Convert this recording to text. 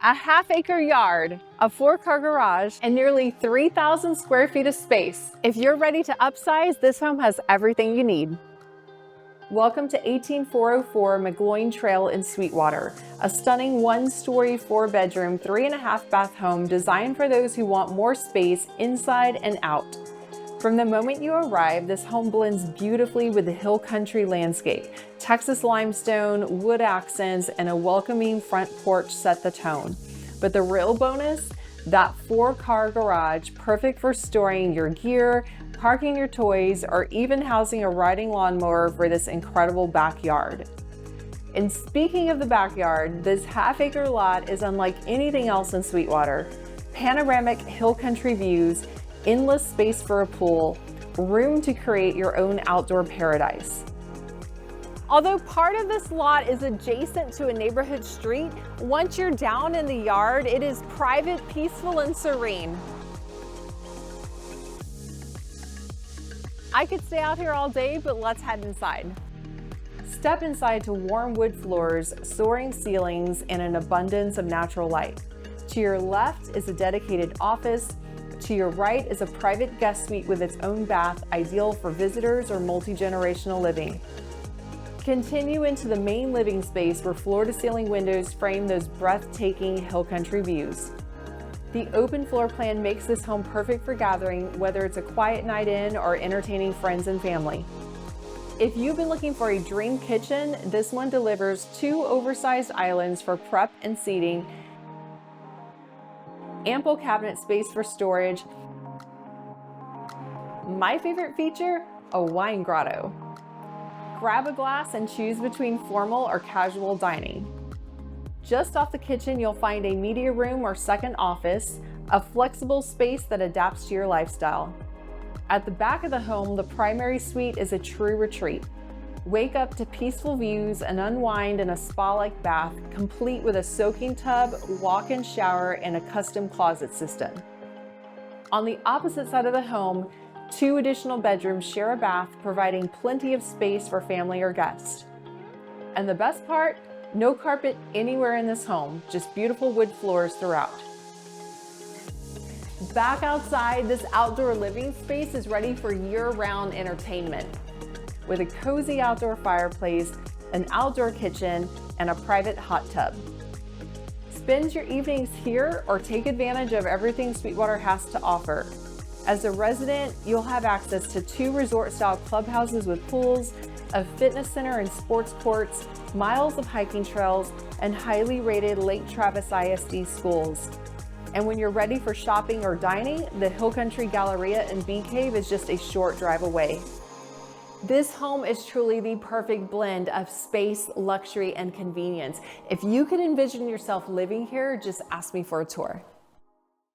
a half-acre yard, a 4-car garage, and nearly 3,000 square feet of space. If you're ready to upsize, this home has everything you need. Welcome to 18404 McGloin Trl in Sweetwater, a stunning 1-story, 4-bedroom, 3.5-bath home designed for those who want more space inside and out. From the moment you arrive, this home blends beautifully with the hill country landscape. Texas limestone, wood accents, and a welcoming front porch set the tone. But the real bonus? That 4-car garage, perfect for storing your gear, parking your toys, or even housing a riding lawnmower for this incredible backyard. And speaking of the backyard, this half-acre lot is unlike anything else in Sweetwater. Panoramic hill country views, endless space for a pool, room to create your own outdoor paradise. Although part of this lot is adjacent to a neighborhood street, once you're down in the yard, it is private, peaceful, and serene. I could stay out here all day, but let's head inside. Step inside to warm wood floors, soaring ceilings, and an abundance of natural light. To your left is a dedicated office. To your right is a private guest suite with its own bath, ideal for visitors or multi-generational living. Continue into the main living space where floor-to-ceiling windows frame those breathtaking hill country views. The open floor plan makes this home perfect for gathering, whether it's a quiet night in or entertaining friends and family. If you've been looking for a dream kitchen, this one delivers 2 oversized islands for prep and seating, ample cabinet space for storage. My favorite feature, a wine grotto. Grab a glass and choose between formal or casual dining. Just off the kitchen, you'll find a media room or second office, a flexible space that adapts to your lifestyle. At the back of the home, the primary suite is a true retreat. Wake up to peaceful views and unwind in a spa-like bath, complete with a soaking tub, walk-in shower, and a custom closet system. On the opposite side of the home, 2 additional bedrooms share a bath, providing plenty of space for family or guests. And the best part? No carpet anywhere in this home, just beautiful wood floors throughout. Back outside, this outdoor living space is ready for year-round entertainment. With a cozy outdoor fireplace, an outdoor kitchen, and a private hot tub. Spend your evenings here or take advantage of everything Sweetwater has to offer. As a resident, you'll have access to 2 resort-style clubhouses with pools, a fitness center and sports courts, miles of hiking trails, and highly rated Lake Travis ISD schools. And when you're ready for shopping or dining, the Hill Country Galleria and Bee Cave is just a short drive away. This home is truly the perfect blend of space, luxury, and convenience. If you could envision yourself living here, just ask me for a tour.